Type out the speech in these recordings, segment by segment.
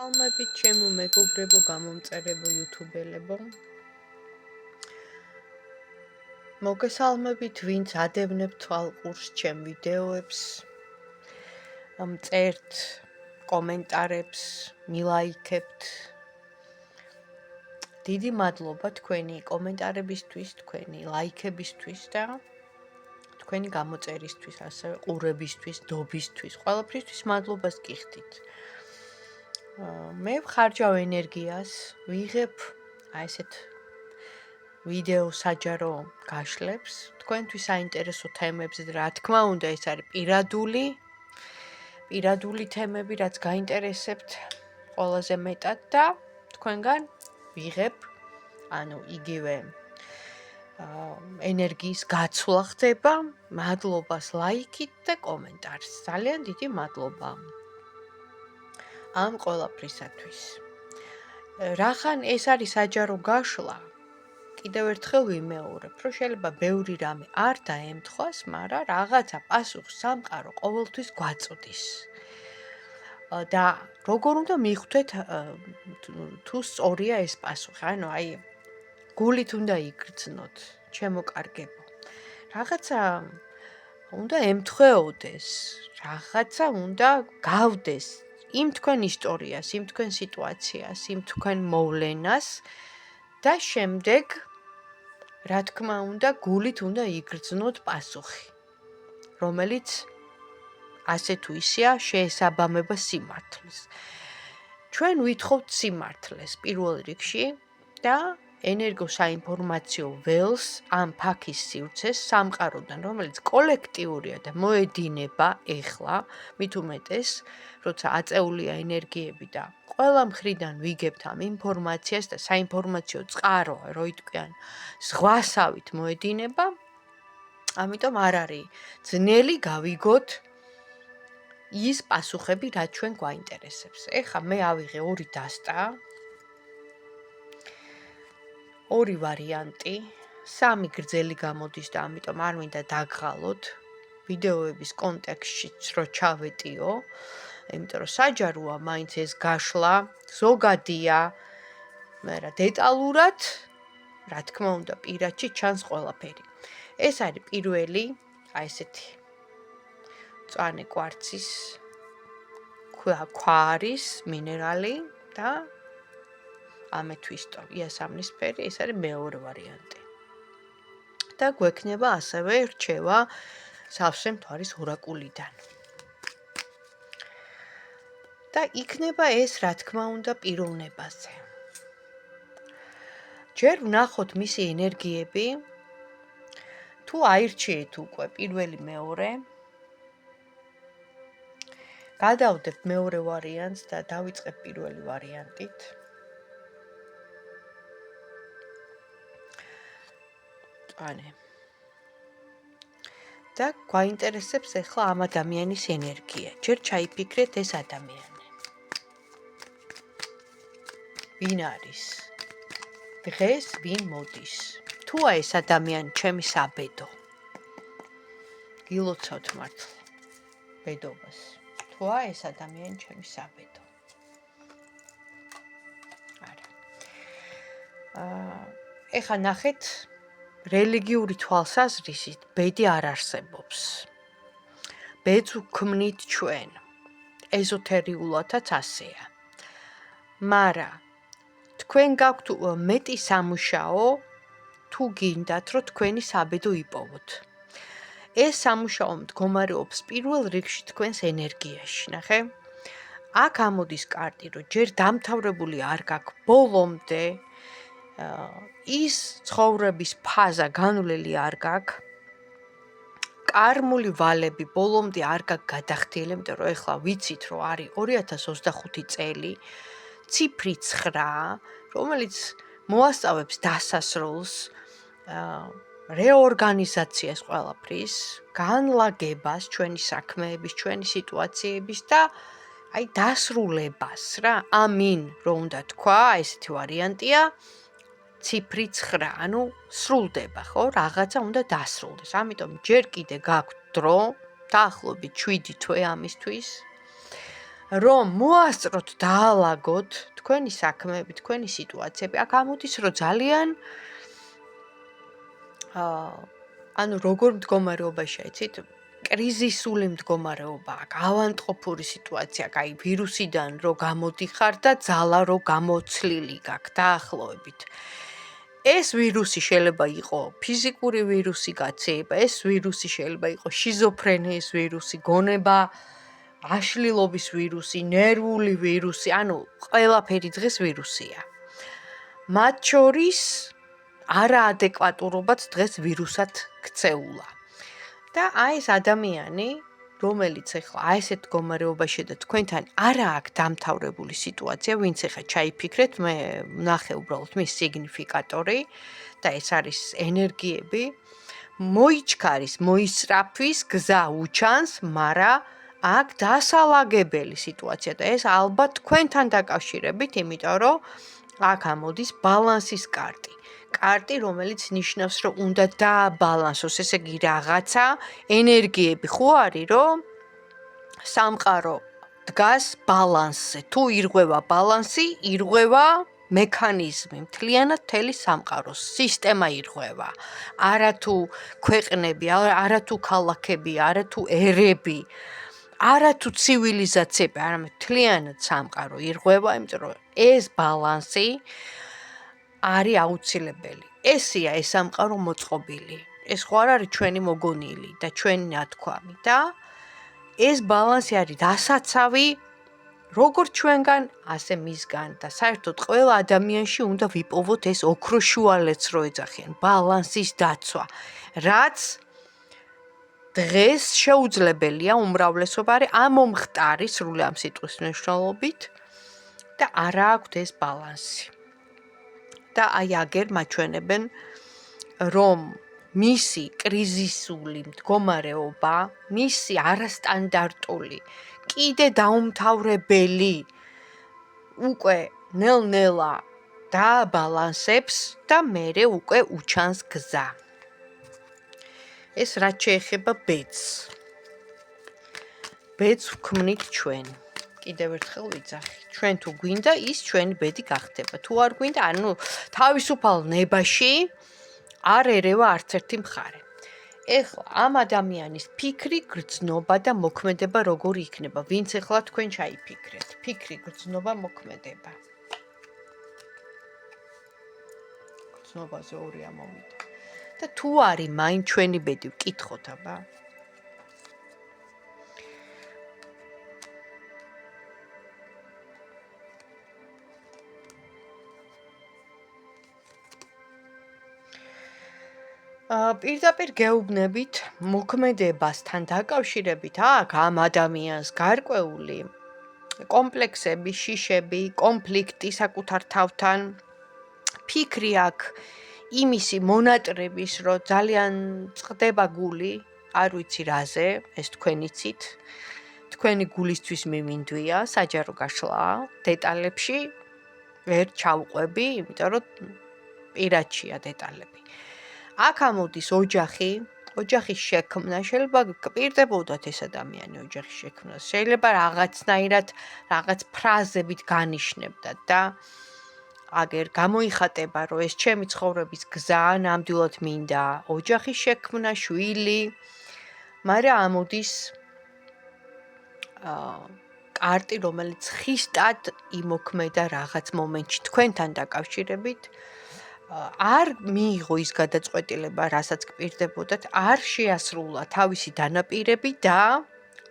მოგესალმებით ჩემო მეგობრებო, გამომწერებო, იუთუბელებო. მოგესალმებით, ვინც ადევნებთ თვალყურს ჩემ ვიდეოებს, მწერთ კომენტარებს, მილაიქებთ. დიდი მადლობა თქვენი კომენტარებისთვის, თქვენი ლაიქებისთვის და თქვენი გამოწერისთვის, ასევე ყურებისთვის, დობისთვის, ყველაფრისთვის მადლობას გიხდით. მე ვხარჯავ ენერგიას, ვიღებ ესეთ ვიდეო საჯარო გაშლებს, თქვენთვის საინტერესო თემებზე და რა თქმა უნდა ეს არის პირადული თემები, რაც გაინტერესებთ ყველაზე მეტად და თქვენგან ვიღებ, იგივე ენერგიის გაცვლა ხდება, მადლობას ლაიქით და კომენტარს. ძალიან დიდი მადლობა ამ ყველაფრისათვის. რახან ეს არის საჯარო გაშლა, კიდევ ერთხელ ვიმეორებ, რომ შეიძლება ბევრი რამე არ დაემთხვას, მაგრამ რაღაცა პასუხს სამყარო ყოველთვის გვაწვდის. და როგორ უნდა მიხვდეთ თუ სწორია ეს პასუხი, გულით უნდა იგრძნოთ, ჩემო კარგებო. რაღაცა უნდა ემთხვეოდეს, რაღაცა უნდა გავდეს იმ თქვენ ისტორიას, იმ თქვენ სიტუაციას, იმ თქვენ მოვლენას და შემდეგ რა თქმა უნდა, გულით უნდა იგრძნოთ პასუხი, რომელიც ასე თუ ისეა შეესაბამება სიმართლეს. ჩვენ ვითხოვთ სიმართლეს პირველ რიგში და ენერგოსაინფორმაციო ველს ამ ფაქის სივრცეს სამყაროდან, რომელიც კოლექტიურია და მოედინება ეხლა, მით უმეტეს, როცა აწეულია ენერგიები და ყველა მხრიდან ვიგებთ ამ ინფორმაციას და საინფორმაციო წყარო, რო იტყვიან, ზღვასავით მოედინება, ამიტომ არ არის ძნელი გავიგოთ ის პასუხები, რაც ჩვენ გვაინტერესებს. ეხლა მე ავიღე ორი დასტა, ორი ვარიანტი, სამი გრძელი გამოდის და ამიტომ არ მინდა დაგღალოთ ვიდეოების კონტექსტშიც რო ჩავეტიო, იმიტომ რომ საჯაროა მაინც ეს გაშლა, ზოგადია, მაგრამ დეტალურად, რა თქმა უნდა, პირადში ჩანს ყველაფერი. ეს არის პირველი, ესეთი მწვანე კვარცის ქვა არის მინერალი და ამეთვისტო იასამნისფერი, ეს არის მეორე ვარიანტი. და გვექნება ასევე რჩევა სავსე მთვარის ორაკულიდან. და იქნება ეს, რა თქმა უნდა, პიროვნებაზე. ჯერ ვნახოთ მისი ენერგიები, თუ აირჩიეთ უკვე პირველი მეორე, გადავდებ მეორე ვარიანტს და დავიწყებ პირველი ვარიანტით. და გვაინტერესებს ახლა ამ ადამიანის ენერგია. ჯერ ჩაიფიქრეთ ეს ადამიანი. ვინ არის? დღეს ვინ მოდის? თუა ეს ადამიანი ჩემი საბედო? გილოცავთ მართლა ბედობას. თუა ეს ადამიანი ჩემი საბედო? არა. ეხლა ნახეთ რელიგიური თვალსაზრისით ბედი არ არსებობს. ბედს ვქმნით ჩვენ. ეზოთერიულადაც ასეა. მაგრამ თქვენ გაქვთ მეტი სამუშაო თუ გინდათ, რომ თქვენი საბედო იპოვოთ. ეს სამუშაო მდგომარეობს პირველ რიგში თქვენს ენერგიაში, ნახე? აქ ამოდის კარტი, რომ ჯერ დამთავრებული არ გაქვს ბოლომდე ის ცხოვრების ფაზა განვლილი არ გაქვს, კარმული ვალები ბოლომდე არ გაქვს გადახდილი, იმიტომ რომ ეხლა ვიცით, რომ არის 2025 წელი, ციფრი 9, რომელიც მოასწავებს დასასრულს, რეორგანიზაციას ყველაფრის, განლაგებას ჩვენი საქმეების, ჩვენი სიტუაციების და დასრულებას რა, ამინ რო უნდა თქვა, ესეთი ვარიანტია, ციფრი 9, სრულდება, ხო? რაღაცა უნდა დასრულდეს. ამიტომ ჯერ კიდე გაქვთ დრო, დაახლოებით 7 თვე ამისთვის, რომ მოასწროთ დაალაგოთ თქვენი საქმეები, თქვენი სიტუაციები. აქ ამოდის, რომ ძალიან ანუ როგორ მდგომარეობაში აიცით, კრიზისული მდგომარეობა, ავანტყოფური სიტუაცია, აი ვირუსიდან რო გამოდიხარ და ძალა რო გამოცლილი გაქვს დაახლოებით. ეს ვირუსი შეიძლება იყოს ფიზიკური ვირუსი გაცეება, ეს ვირუსი შეიძლება იყოს შიზოფრენიის ვირუსი, გონება აშლილობის ვირუსი, ნერვული ვირუსი, ანუ ყველაფერი დღეს ვირუსია. მათ შორის არაადეკვატურობაც დღეს ვირუსად ქცეულა. და აი ეს ადამიანი, რომელიც ეხლა აი ესეთ მდგომარეობაში და თქვენთან არა აქვს დამთავრებული სიტუაცია, ვინც ეხლა ჩაიფიქრეთ, მე ვნახე უბრალოდ მის სიგნიფიკატორი და ეს არის ენერგიები, მოიჩქარის, მოისწრაფვის გზა უჩანს, მაგრამ აქ დასალაგებელი სიტუაცია და ეს ალბათ თქვენთან დაკავშირებით, იმიტომ რომ აქ ამოდის ბალანსის კარტი. კარტი, რომელიც ნიშნავს, რომ უნდა დააბალანსოს, ესე იგი რაღაცა ენერგიები ხო არის, რომ სამყარო დგას ბალანსზე. თუ ირღვევა ბალანსი, ირღვევა მექანიზმი, მთლიანად მთელი სამყაროს სისტემა ირღვევა. არათუ ქვეყნები, არათუ ქალაქები, არათუ ერები, არათუ ცივილიზაციები, არამედ მთლიანად სამყარო ირღვევა, იმიტომ რომ ეს ბალანსი არის აუცილებელი. ესია ეს სამყარო მოწყობილი. ეს ხო არ არის ჩვენი მოგონილი და ჩვენი ნათქვამი და ეს ბალანსი არის დასაცავი როგორც ჩვენგან, ასე მისგან და საერთოდ ყველა ადამიანში უნდა ვიპოვოთ ეს ოქროს შუალედს რო ეძახიან, ბალანსის დაცვა, რაც დღეს შეუძლებელია უმრავლესობა არის ამომხტარი სრული ამ სიტყვის მნიშვნელობით და არა აქვთ ეს ბალანსი. და აი აგერ მაჩვენებენ, რომ მისი კრიზისული მდგომარეობა, მისი არასტანდარტული, კიდე დაუმთავრებელი უკვე ნელ-ნელა დააბალანსებს და მერე უკვე უჩანს გზა. ეს რაც შეეხება ბედს. ბედს ვქმნით ჩვენ. კიდევ ერთხელ ვიძახი. ჩვენ თუ გვინდა, ის ჩვენი ბედი გახდება. თუ არ გვინდა, ანუ თავისუფალ ნებაში არ ერევა არც ერთი მხარე. ეხლა ამ ადამიანის ფიქრი, გრძნობა და მოქმედება როგორი იქნება, ვინც ეხლა თქვენ ჩაიფიქრეთ. ფიქრი, გრძნობა, მოქმედება. გრძნობაზე ორი ამოვიდა. და თუ არის მაინც ჩვენი ბედი, ვკითხოთ აბა. პირდაპირ გეუბნებით მოქმედებასთან დაკავშირებით აქ ამ ადამიანს გარკვეული კომპლექსები, შიშები, კონფლიქტი საკუთარ თავთან, ფიქრი აქ იმისი მონატრების, რომ ძალიან წყდება გული, არ ვიცი რაზე, ეს თქვენ იცით, თქვენი გულისთვის მიმინდვია, საჯარო გაშლა დეტალებში ვერ ჩავყვები, იმიტომ რომ პირადშია დეტალები. აქ ამოდის ოჯახის შექმნა, შეიძლება გპირდებოდათ ეს ადამიანი ოჯახის შექმნას, შეიძლება რაღაცნაირად რაღაც ფრაზებით განიშნებდათ და აგერ გამოიხატება, რომ ეს ჩემი ცხოვრების გზა, ნამდვილად მინდა ოჯახის შექმნა, შვილი, მაგრამ ამოდის კარტი, რომელიც ხისტად იმოქმედა რაღაც მომენტში თქვენთან დაკავშირებით, არ მიიღო ის გადაწყვეტილება, რასაც გპირდებოდათ, არ შეასრულა თავისი დანაპირები და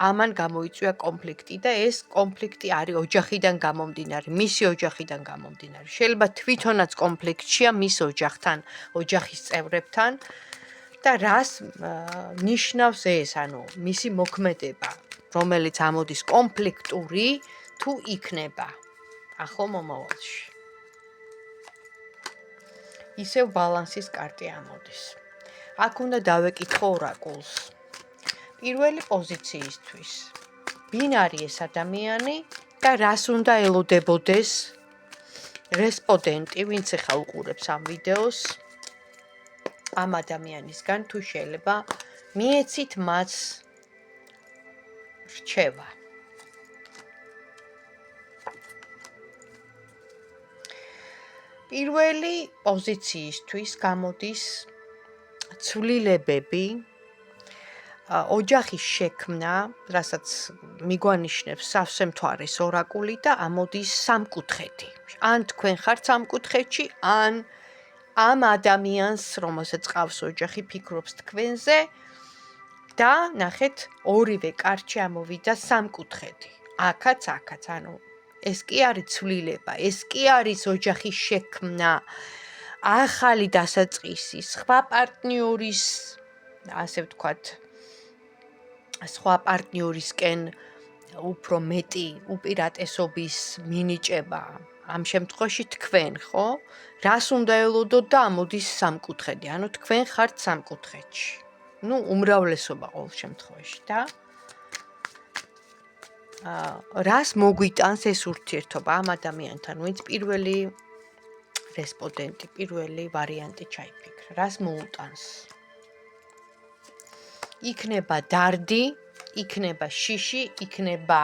ამან გამოიწვია კონფლიქტი და ეს კონფლიქტი არის ოჯახიდან გამომდინარე, მისი ოჯახიდან გამომდინარე. შეიძლება თვითონაც კონფლიქტშია მის ოჯახთან, ოჯახის წევრებთან და რას ნიშნავს ეს, ანუ მისი მოქმედება, რომელიც ამოდის კონფლიქტური თუ იქნება ახლო მომავალში. ისევ ბალანსის კარტი ამოდის. აქ უნდა დავეკითხო ორაკულს. პირველი პოზიციისთვის. ვინ არის ეს ადამიანი და რას უნდა ელოდებოდეს რესპონდენტი, ვინც ახლა უყურებს ამ ვიდეოს, ამ ადამიანისგან თუ შეიძლება მიეცით მას რჩევა. პირველი პოზიციისთვის გამოდის ცვლილებები, ოჯახის შექმნა, რასაც მიგვანიშნებს სავსე მთვარის ორაკული და ამოდის სამკუთხედი. ან თქვენ ხართ სამკუთხედში, ან ამ ადამიანს, რომელსაც ყავს ოჯახი, ფიქრობს თქვენზე და ნახეთ, ორივე კარტში ამოვიდა სამკუთხედი. აქაც, ანუ ეს კი არის ცვლილება, ეს კი არის ოჯახის შექმნა, ახალი დასაწყისი, სხვა პარტნიორის, ასე ვთქვათ, სხვა პარტნიორისკენ უფრო მეტი უპირატესობის მინიჭება. ამ შემთხვევაში თქვენ, ხო? რას უნდა ელოდოთ და ამოდის სამკუთხედი, ანუ თქვენ ხართ სამკუთხედში. უმრავლესობა ყოველ შემთხვევაში და რას მოგვიტანს ეს ურთიერთობა ამ ადამიანთან, ვინც პირველი რესპონდენტი, პირველი ვარიანტი ჩაიფიქრა. რას მოუტანს? იქნება დარდი, იქნება შიში, იქნება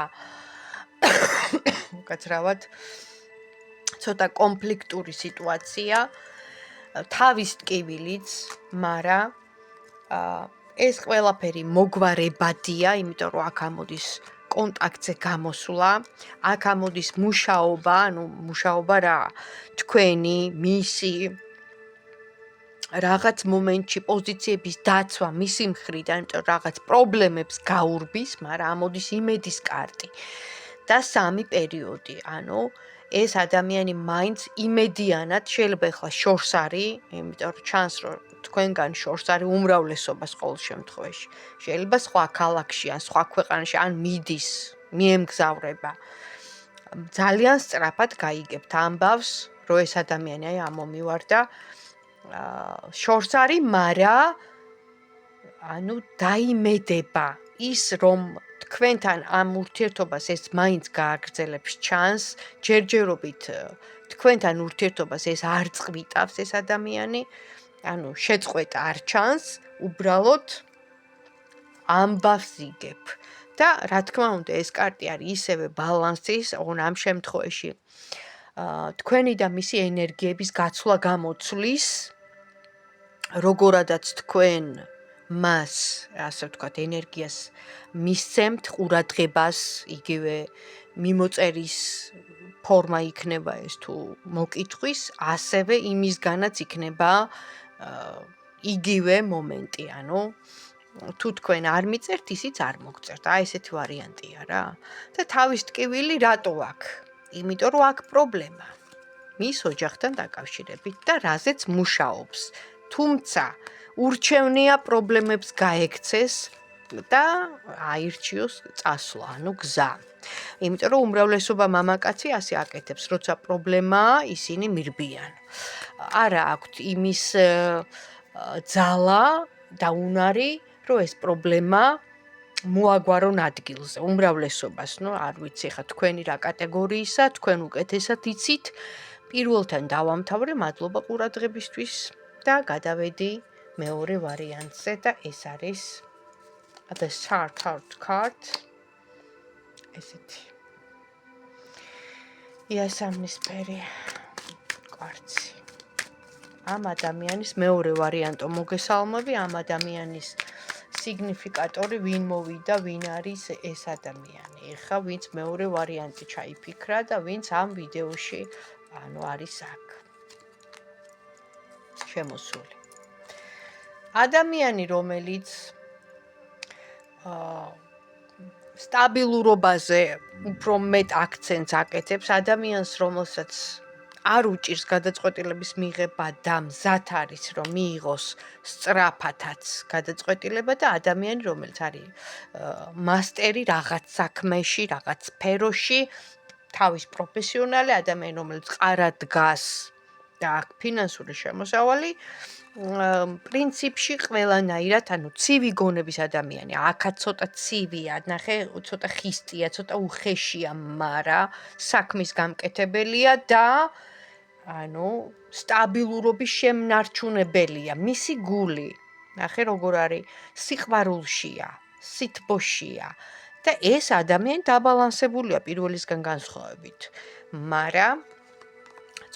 უკაცრავად ცოტა კონფლიქტური სიტუაცია, თავის ტკივილიც, მაგრამ ეს ყველაფერი მოგვარებადია, იმიტომ რომ აქ ამოდის კონტაქტზე გამოსვლა, აქ ამოდის მუშაობა, მუშაობა რა, თქვენი, მისი რაღაც მომენტში პოზიციების დაცვა მისი მხრიდან, იმიტომ რაღაც პრობლემებს გაურბის, მაგრამ ამოდის იმედის კარტი. და სამი პერიოდი, ეს ადამიანი მაინც იმედიანად შეიძლება ახლა შორს არის, იმიტომ რომ ჩანს რომ თქვენგან შორს არის უმრავლესობას ყოველ შემთხვევაში. შეიძლება სხვა ქალაქში, ან სხვა ქვეყანაში, ან მიდის, მიემგზავრება. ძალიან სწრაფად გაიგებთ ამბავს, რომ ეს ადამიანი ამომივარდა შორს არის, მაგრამ დაიმედება ის, რომ თქვენთან ამ ურთიერთობას ეს მაინც გააგრძელებს ჩანს, ჯერჯერობით თქვენთან ურთიერთობას ეს არ წყვიტავს ეს ადამიანი, შეწყვეტა არ ჩანს, უბრალოდ ამბავს იგებ. და რა თქმა უნდა, ეს კარტი არის ისევე ბალანსის, ამ შემთხვევაში თქვენი და მისი ენერგიების გაცვლა გამოცვლის, როგორადაც თქვენ მას, ასე ვთქვათ, ენერგიას მისცემთ, ყურადღებას, იგივე მიმოწერის ფორმა იქნება ეს თუ მოკითხვის, ასევე იმისგანაც იქნება იგივე მომენტი, თუ თქვენ არ მიწერთ, ისიც არ მოგწერთ. ესეთი ვარიანტია რა. და თავის ტკივილი რატო აქვს? იმიტომ რომ აქვს პრობლემა მის ოჯახთან დაკავშირებით და რაზეც მუშაობს. თუმცა ურჩევნია პრობლემებს გაექცეს და აირჩიოს წასვლა, გზა. იმიტომ რომ უმრავლესობა მამაკაცი ასე აკეთებს, როცა პრობლემაა, ისინი მირბიან. არა აქვთ იმის ძალა და უნარი, რომ ეს პრობლემა მოაგვარონ ადგილზე. უმრავლესობას, არ ვიცი ხა თქვენი რა კატეგორიისა, თქვენ უკეთესად იცით. პირველთან დავამთავრე, მადლობა ყურადღებისთვის და გადავედი მეორე ვარიანტზე და ეს არის the Start card. ესეთი. იასამნისფერი კვარცი. ამ ადამიანის მეორე ვარიანტო მოგესალმები, ამ ადამიანის სიგნიფიკატორი ვინ მოვიდა, ვინ არის ეს ადამიანი. ეხა ვინც მეორე ვარიანტი ჩაიფიქრა და ვინც ამ ვიდეოში არის აქ შემოსული. ადამიანი, რომელიც სტაბილურობაზე უფრო მეტ აქცენტს აკეთებს, ადამიანს, რომელსაც არ უჭირს გადაწყვეტილების მიღება და მზად არის, რომ მიიღოს სწრაფათაც გადაწყვეტილება და ადამიანი, რომელიც არის მასტერი რაღაც საქმეში, რაღაც სფეროში, თავის პროფესიონალი ადამიანი, რომელიც ყარად დგას და აქვს ფინანსური შემოსავალი, პრინციპში ყველანაირად, ცივი გონების ადამიანი, აქაც ცოტა ცივია, ნახე, ცოტა ხისტია, ცოტა უხეშია, მაგრამ საქმის გამკეთებელია და სტაბილურობის შემნარჩუნებელია. მისი გული, ნახე როგორ არის, სიყვარულშია, სითბოშია და ეს ადამიანი დაბალანსებულია პირველისგან განსხვავებით. მაგრამ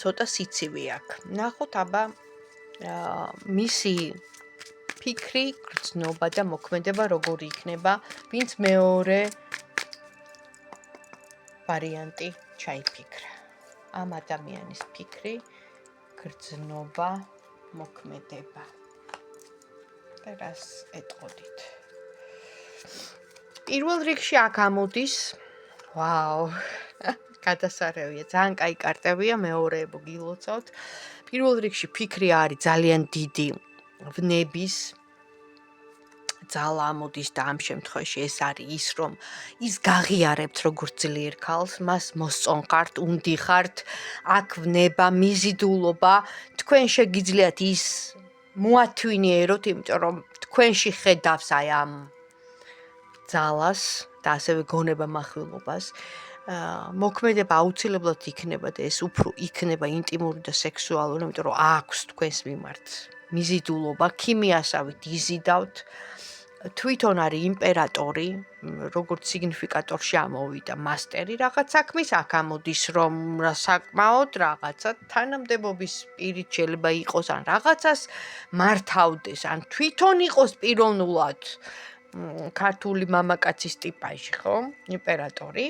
ცოტა სიცივე აქვს. ნახოთ აბა მისი ფიქრი, გრძნობა და მოქმედება როგორი იქნება, ვინც მეორე ვარიანტი ჩაიფიქრა. ამ ადამიანის ფიქრი, გრძნობა, მოქმედება. და რას ეტყოდით? პირველ რიგში აქ ამოდის, ვაუ, გადასარევია, ძალიან კაი კარტებია, მეორეებო გილოცავთ. პირველ რიგში ფიქრი არის ძალიან დიდი ვნების ძალა ამოდის და ამ შემთხვევაში ეს არის ის, რომ ის გაღიარებთ როგორც ძლიერ ქალს, მას მოსწონხართ, უნდიხართ, აქ ვნება, მიზიდულობა, თქვენ შეგიძლიათ ის მოათვინიეროთ, იმიტომ რომ თქვენში ხედავს აი ამ ძალას და ასევე გონება מחვილობას. მოქმედება აუცილებლად იქნება და ეს უფრო იქნება ინტიმური და სექსუალური, იმიტომ რომ აქვს თქვენს მიმართ მიზიდულობა, ქიმიასავით იზიდავთ. თვითონ არის იმპერატორი, როგორც სიგნიფიკატორში ამოვიდა მასტერი რაღაც საქმის, აქ ამოდის რომ საკმაოდ რაღაცა თანამდებობის პირით შეიძლება იყოს ან რაღაცას მართავდეს, ან თვითონ იყოს პიროვნულად ქართული მამაკაცის ტიპაჟი, ხო? იმპერატორი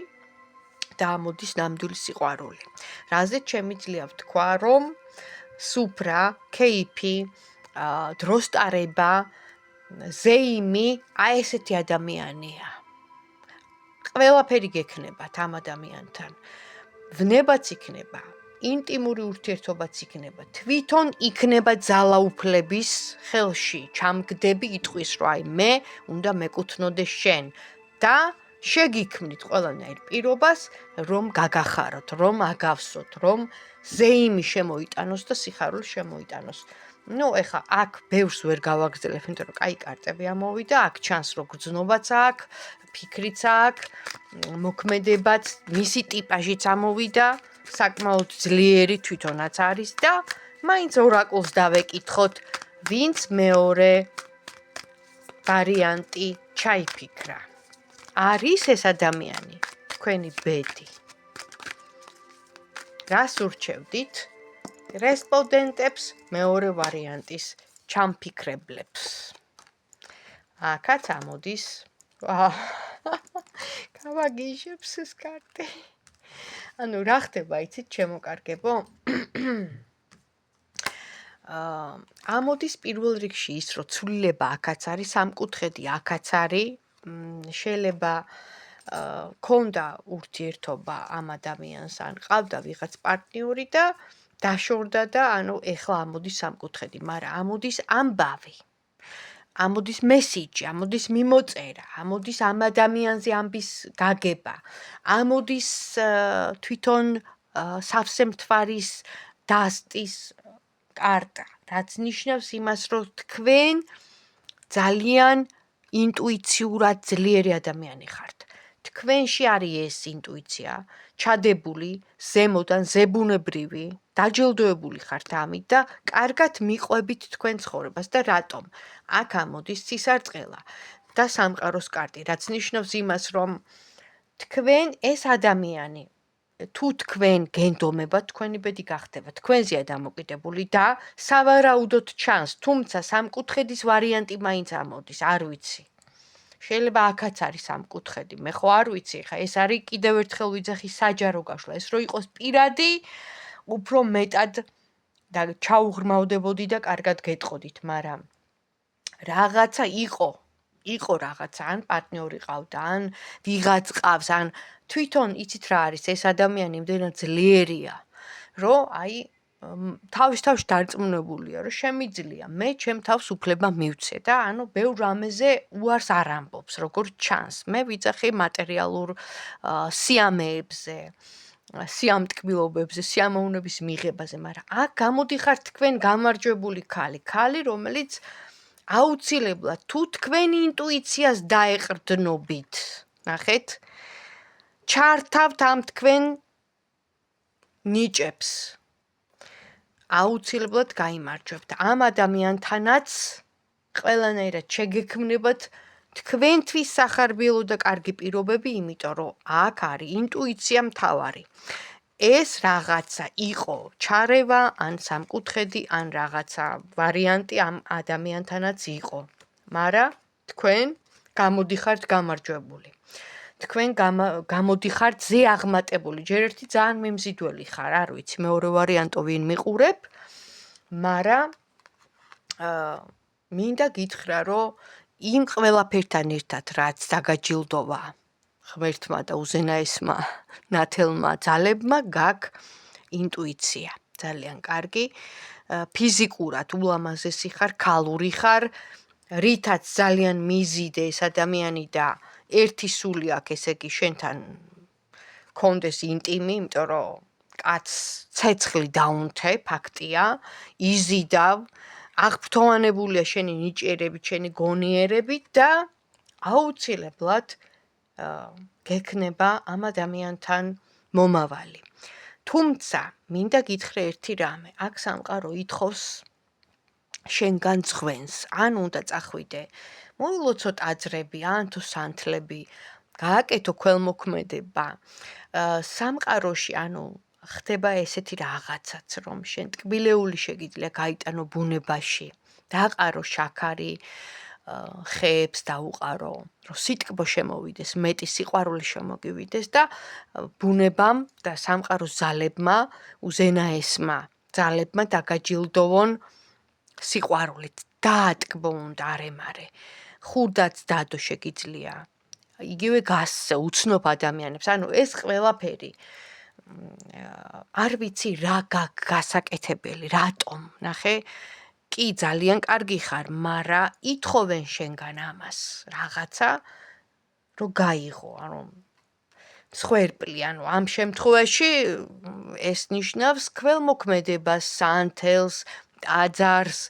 და ამოდის ნამდვილი სიყვარული. რაზეც შემიძლია ვთქვა, რომ სუფრა, კეიფი, დროსტარება, ზეიმი, აი ესეთი ადამიანია. ყველაფერი გექნებათ ამ ადამიანთან. ვნებაც იქნება, ინტიმური ურთიერთობაც იქნება, თვითონ იქნება ძალაუფლების ხელში, ჩამგდები იტყვის, რომ აი მე უნდა მეკუთვნოდე შენ და შეგიქმნით ყველანაირ პირობას, რომ გაგახაროთ, რომ აგავსოთ, რომ ზეიმი შემოიტანოს და სიხარული შემოიტანოს. ეხა აქ ბევრს ვერ გავაგრძელებ, იმიტომ რომ კაი კარტები ამოვიდა, აქ ჩანს რომ გრძნობაც აქვს, ფიქრიც აქვს, მოქმედებაც, მისი ტიპაჟიც ამოვიდა, საკმაოდ ძლიერი თვითონაც არის და მაინც ორაკულს დავეკითხოთ, ვინც მეორე ვარიანტი ჩაიფიქრა. არის ეს ადამიანი, თქვენი ბედი. რას ურჩევდით? რესპონდენტებს მეორე ვარიანტის ჩამფიქრებლებს. აქაც ამოდის. გავაგიჟებს ეს კარტი. ანუ რა ხდება, იცით, ჩემო კარგებო? ამოდის პირველ რიგში ის, რომ ცვლილება აქაც არის, სამკუთხედი აქაც არის, შეიძლება ქონდა ურთიერთობა ამ ადამიანს, ან ყავდა ვიღაც პარტნიორი და დაშორდა და ანუ ეხლა ამოდის სამკუთხედი, მაგრამ ამოდის ამბავი. ამოდის მესიჯი, ამოდის მიმოწერა, ამოდის ამ ადამიანზე ამბის გაგება, ამოდის თვითონ სავსე მთვარის დასტის კარტა, რაც ნიშნავს იმას, რომ თქვენ ძალიან ინტუიციურად ძლიერი ადამიანი ხართ. თქვენში არის ეს ინტუიცია, ჩადებული, ზემოდან ზებუნებრივი, დაჯილდოებული ხართ ამით და კარგად მიყვებით თქვენ ცხოვრებას და რატომ? აქ ამოდის ცისარტყელა და სამყაროს კარტი, რაც ნიშნავს იმას, რომ თქვენ ეს ადამიანი თუ თქვენ გენდომებად, თქვენი ბედი გახდება, თქვენზეა დამოკიდებული და სავარაუდოდ ჩანს, თუმცა სამკუთხედის ვარიანტი მაინც ამოდის, არ ვიცი. შეიძლება აქაც არის სამკუთხედი, მე ხო არ ვიცი, ხა ეს არის კიდევ ერთხელ ვიძახი საჯარო გაშლა, ეს რო იყოს პირადი, უფრო მეტად და ჩაუღრმავდებოდი და კარგად გეტყოდით, მაგრამ რაღაცა იყო რაღაცა, ან პარტნიორი ყავდა, ან ვიღაც ყავს, ან თვითონ იცით რა არის, ეს ადამიანი იმდენად ძლიერია, რომ აი თავის დარწმუნებულია, რომ შემიძლია მე ჩემ თავს უფლება მივცე და ანუ ბევრ რამეზე უარს არ ამბობს, როგორც ჩანს. მე ვიძახი მატერიალურ სიამეებზე, სიამტკბილობებზე, სიამოვნების მიღებაზე, მაგრამ აქ გამოდიხართ თქვენ გამარჯვებული ქალი, რომელიც აუცილებლად თუ თქვენი ინტუიციას დაეყრდნობით, ნახეთ, ჩართავთ ამ თქვენ ნიჭებს. აუცილებლად გაიმარჯვებთ. ამ ადამიანთანაც ყველანაირად შეგექმნებათ თქვენთვის სახარბიელო და კარგი პირობები, იმიტომ რომ აქ არის ინტუიცია მთავარი. ეს რაღაცა იყო ჩარევა, ან სამკუთხედი, ან რაღაცა ვარიანტი ამ ადამიანთანაც იყო. მაგრამ თქვენ გამოდიხართ გამარჯვებული. თქვენ გამოდიხართ ზე აღმატებული. ჯერ ერთი ძალიან მიმზიდველი ხარ, არ ვიცი, მეორე ვარიანტო ვინ მიყურებ, მაგრამ მინდა გითხრა, რომ იმ ყველაფერთან ერთად, რაც დაგაჯილდოვა ღმერთმა და უზენაესმა ნათელმა ძალებმა, გაქვს ინტუიცია. ძალიან კარგი. ფიზიკურად ულამაზესი ხარ, ქალური ხარ, რითაც ძალიან მიზიდე ეს ადამიანი და ერთი სული აქვს, ესე იგი შენთან კონდეს ინტიმი, იმიტომ რომ კაცს ცეცხლი დაუნთე, ფაქტია, იზიდავ, აღფრთოვანებულია შენი ნიჭიერებით, შენი გონიერებით და აუცილებლად გექნება ამ ადამიანთან მომავალი. თუმცა, მინდა გითხრა ერთი რამე, აქ სამყარო ითხოვს შენგან ძღვენს, ან უნდა წახვიდე, მოილოცო ტაძრები, ან თუ სანთლები, გააკეთო ქველმოქმედება. სამყაროში, ხდება ესეთი რაღაცაც, რომ შენ ტკბილეული შეგიძლია გაიტანო ბუნებაში, დააყარო შაქარი, ხეებს დაუყარო, რომ სიტკბო შემოვიდეს, მეტი სიყვარული შემოგივიდეს და ბუნებამ და სამყაროს ძალებმა, უზენაესმა ძალებმა დაგაჯილდოვონ სიყვარულით, დაატკბო უნდა არემარე. ხურდაც დადო შეგიძლია. იგივე გასცე უცნობ ადამიანებს. ეს ყველაფერი არ ვიცი რა გასაკეთებელი, რატომ, ნახე, კი ძალიან კარგი ხარ, მაგრამ ითხოვენ შენგან ამას რაღაცა, რომ გაიღო, მსხვერპლი, ამ შემთხვევაში ეს ნიშნავს ქველმოქმედებას, სანთელს, ტაძარს,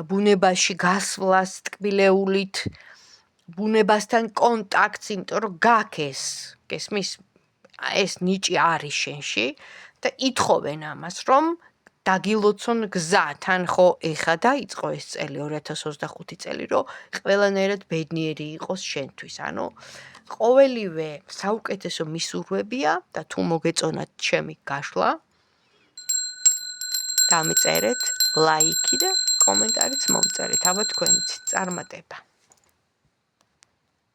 ბუნებაში გასვლას ტკბილეულით, ბუნებასთან კონტაქტს, იმიტომ რომ გაქვს გესმის, ეს ნიჭი არის შენში და ითხოვენ ამას, რომ დაგილოცონ გზა, თან ხო ეხა დაიწყო ეს წელი 2025 წელი, რომ ყველანაირად ბედნიერი იყოს შენთვის. ყოველივე საუკეთესო მისურვებია და თუ მოგეწონათ ჩემი გაშლა, დამიწერეთ ლაიქი და კომენტარიც მომწერეთ. აბა თქვენიც წარმატება.